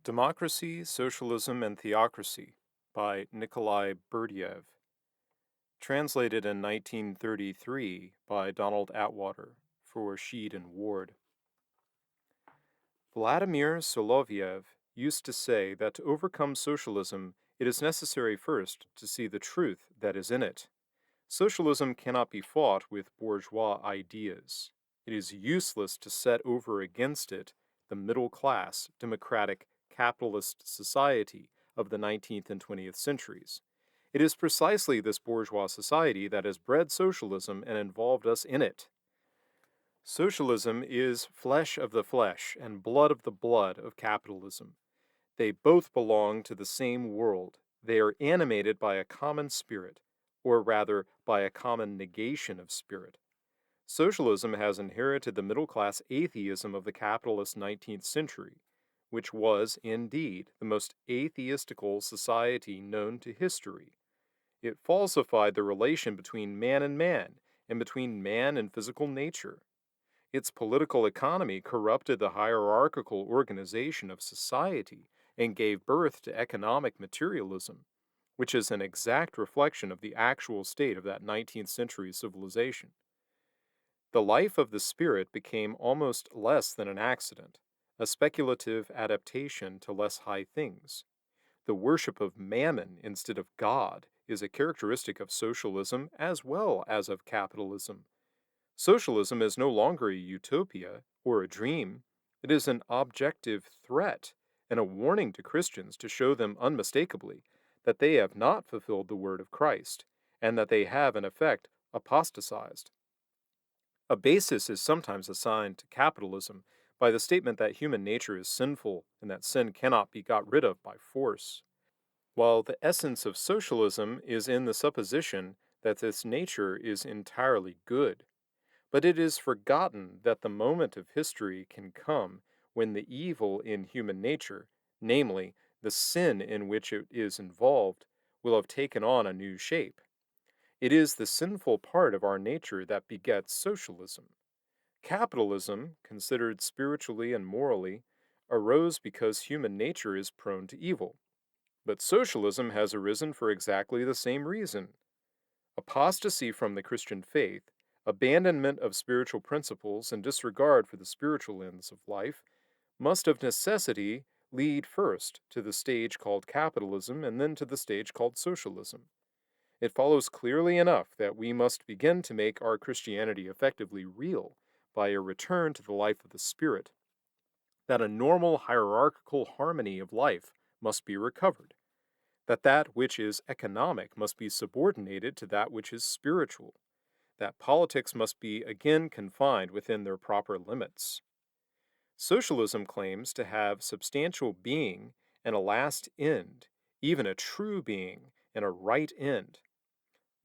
Democracy, Socialism, and Theocracy by Nicholai Berdyaev. Translated in 1933 by Donald Atwater for Sheed and Ward. Vladimir Soloviev used to say that to overcome socialism, it is necessary first to see the truth that is in it. Socialism cannot be fought with bourgeois ideas. It is useless to set over against it the middle class, democratic, capitalist society of the 19th and 20th centuries. It is precisely this bourgeois society that has bred socialism and involved us in it. Socialism is flesh of the flesh and blood of the blood of capitalism. They both belong to the same world. They are animated by a common spirit, or rather by a common negation of spirit. Socialism has inherited the middle-class atheism of the capitalist 19th century, which was, indeed, the most atheistical society known to history. It falsified the relation between man and between man and physical nature. Its political economy corrupted the hierarchical organization of society and gave birth to economic materialism, which is an exact reflection of the actual state of that 19th century civilization. The life of the spirit became almost less than an accident, a speculative adaptation to less high things. The worship of mammon instead of God is a characteristic of socialism as well as of capitalism. Socialism is no longer a utopia or a dream. It is an objective threat and a warning to Christians to show them unmistakably that they have not fulfilled the word of Christ and that they have, in effect, apostatized. A basis is sometimes assigned to capitalism by the statement that human nature is sinful and that sin cannot be got rid of by force, while the essence of socialism is in the supposition that this nature is entirely good. But it is forgotten that the moment of history can come when the evil in human nature, namely, the sin in which it is involved, will have taken on a new shape. It is the sinful part of our nature that begets socialism. Capitalism, considered spiritually and morally, arose because human nature is prone to evil. But socialism has arisen for exactly the same reason. Apostasy from the Christian faith, abandonment of spiritual principles, and disregard for the spiritual ends of life must of necessity lead first to the stage called capitalism and then to the stage called socialism. It follows clearly enough that we must begin to make our Christianity effectively real by a return to the life of the Spirit, that a normal hierarchical harmony of life must be recovered, that which is economic must be subordinated to that which is spiritual, that politics must be again confined within their proper limits. Socialism claims to have substantial being and a last end, even a true being and a right end.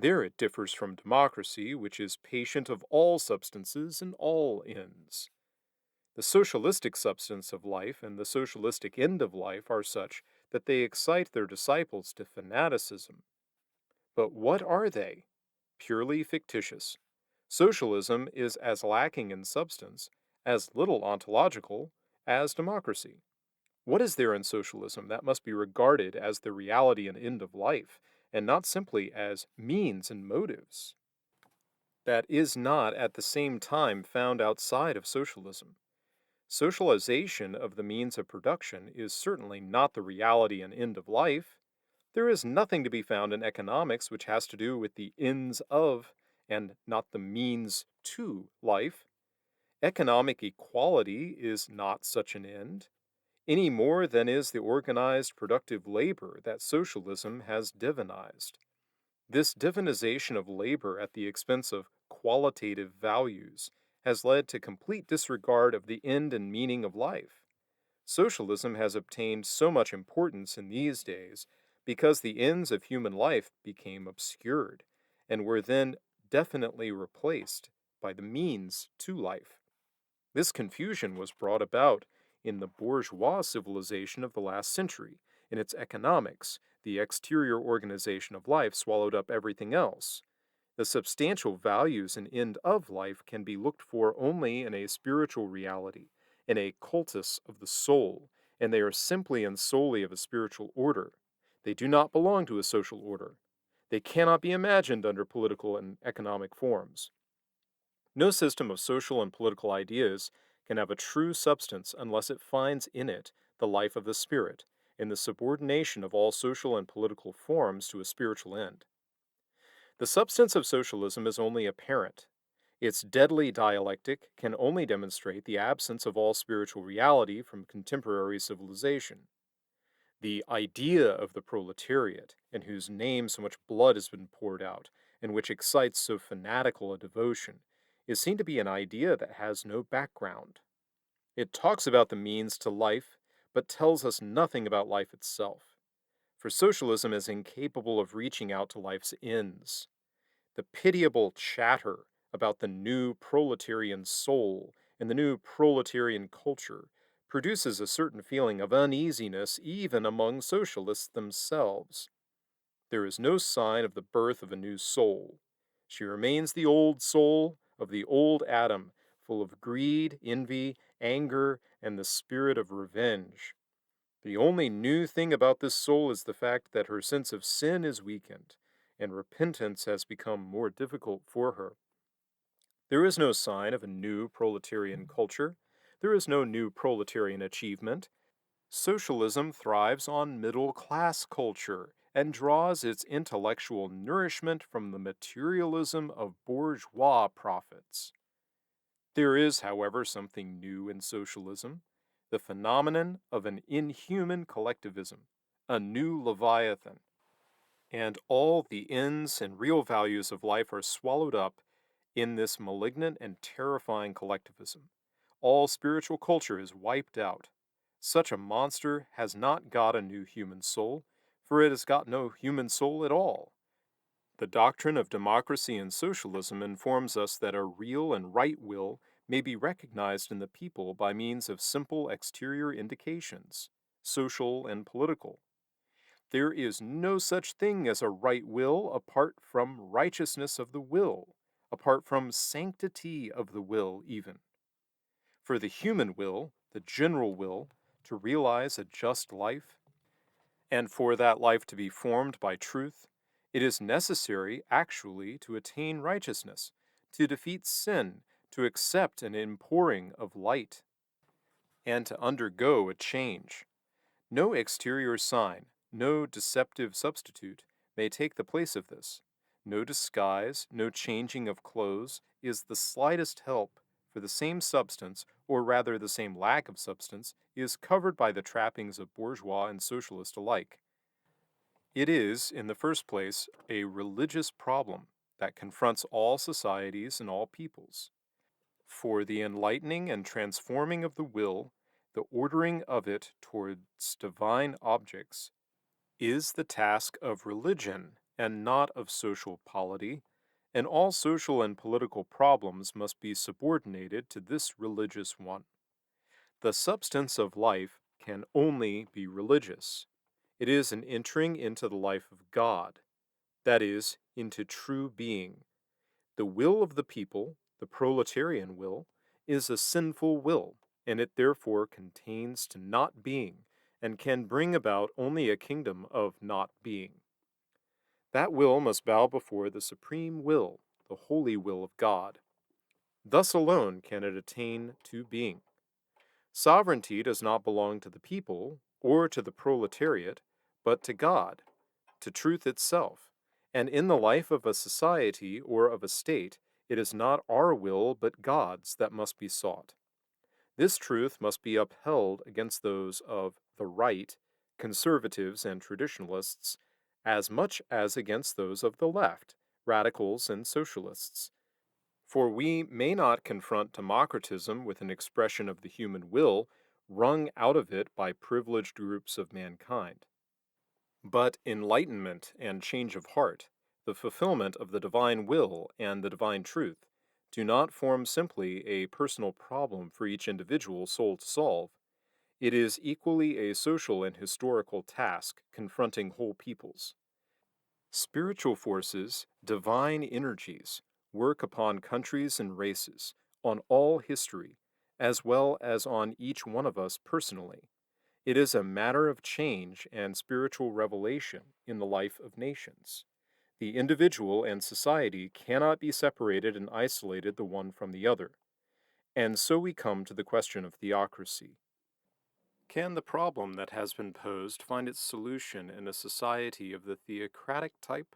There it differs from democracy, which is patient of all substances and all ends. The socialistic substance of life and the socialistic end of life are such that they excite their disciples to fanaticism. But what are they? Purely fictitious. Socialism is as lacking in substance, as little ontological, as democracy. What is there in socialism that must be regarded as the reality and end of life, and not simply as means and motives? That is not at the same time found outside of socialism. Socialization of the means of production is certainly not the reality and end of life. There is nothing to be found in economics which has to do with the ends of and not the means to life. Economic equality is not such an end, any more than is the organized productive labor that socialism has divinized. This divinization of labor at the expense of qualitative values has led to complete disregard of the end and meaning of life. Socialism has obtained so much importance in these days because the ends of human life became obscured and were then definitely replaced by the means to life. This confusion was brought about in the bourgeois civilization of the last century. In its economics, the exterior organization of life swallowed up everything else. The substantial values and end of life can be looked for only in a spiritual reality, in a cultus of the soul, and they are simply and solely of a spiritual order. They do not belong to a social order. They cannot be imagined under political and economic forms. No system of social and political ideas can have a true substance unless it finds in it the life of the spirit, in the subordination of all social and political forms to a spiritual end. The substance of socialism is only apparent. Its deadly dialectic can only demonstrate the absence of all spiritual reality from contemporary civilization. The idea of the proletariat, in whose name so much blood has been poured out, and which excites so fanatical a devotion, is seen to be an idea that has no background. It talks about the means to life, but tells us nothing about life itself. For socialism is incapable of reaching out to life's ends. The pitiable chatter about the new proletarian soul and the new proletarian culture produces a certain feeling of uneasiness even among socialists themselves. There is no sign of the birth of a new soul. She remains the old soul of the old Adam, full of greed, envy, anger, and the spirit of revenge. The only new thing about this soul is the fact that her sense of sin is weakened, and repentance has become more difficult for her. There is no sign of a new proletarian culture. There is no new proletarian achievement. Socialism thrives on middle class culture and draws its intellectual nourishment from the materialism of bourgeois profits. There is, however, something new in socialism, the phenomenon of an inhuman collectivism, a new Leviathan, and all the ends and real values of life are swallowed up in this malignant and terrifying collectivism. All spiritual culture is wiped out. Such a monster has not got a new human soul, for it has got no human soul at all. The doctrine of democracy and socialism informs us that a real and right will may be recognized in the people by means of simple exterior indications, social and political. There is no such thing as a right will apart from righteousness of the will, apart from sanctity of the will, even. For the human will, the general will, to realize a just life, and for that life to be formed by truth, it is necessary actually to attain righteousness, to defeat sin, to accept an inpouring of light, and to undergo a change. No exterior sign, no deceptive substitute may take the place of this. No disguise, no changing of clothes is the slightest help, for the same substance, or rather the same lack of substance, is covered by the trappings of bourgeois and socialist alike. It is, in the first place, a religious problem that confronts all societies and all peoples. For the enlightening and transforming of the will, the ordering of it towards divine objects, is the task of religion and not of social polity, and all social and political problems must be subordinated to this religious one. The substance of life can only be religious. It is an entering into the life of God, that is, into true being. The will of the people, the proletarian will, is a sinful will, and it therefore contains to not being, and can bring about only a kingdom of not being. That will must bow before the supreme will, the holy will of God. Thus alone can it attain to being. Sovereignty does not belong to the people or to the proletariat, but to God, to truth itself. And in the life of a society or of a state, it is not our will but God's that must be sought. This truth must be upheld against those of the right, conservatives and traditionalists, as much as against those of the left, radicals and socialists. For we may not confront democratism with an expression of the human will wrung out of it by privileged groups of mankind. But enlightenment and change of heart, the fulfillment of the divine will and the divine truth, do not form simply a personal problem for each individual soul to solve. It is equally a social and historical task confronting whole peoples. Spiritual forces, divine energies, work upon countries and races, on all history, as well as on each one of us personally. It is a matter of change and spiritual revelation in the life of nations. The individual and society cannot be separated and isolated the one from the other. And so we come to the question of theocracy. Can the problem that has been posed find its solution in a society of the theocratic type?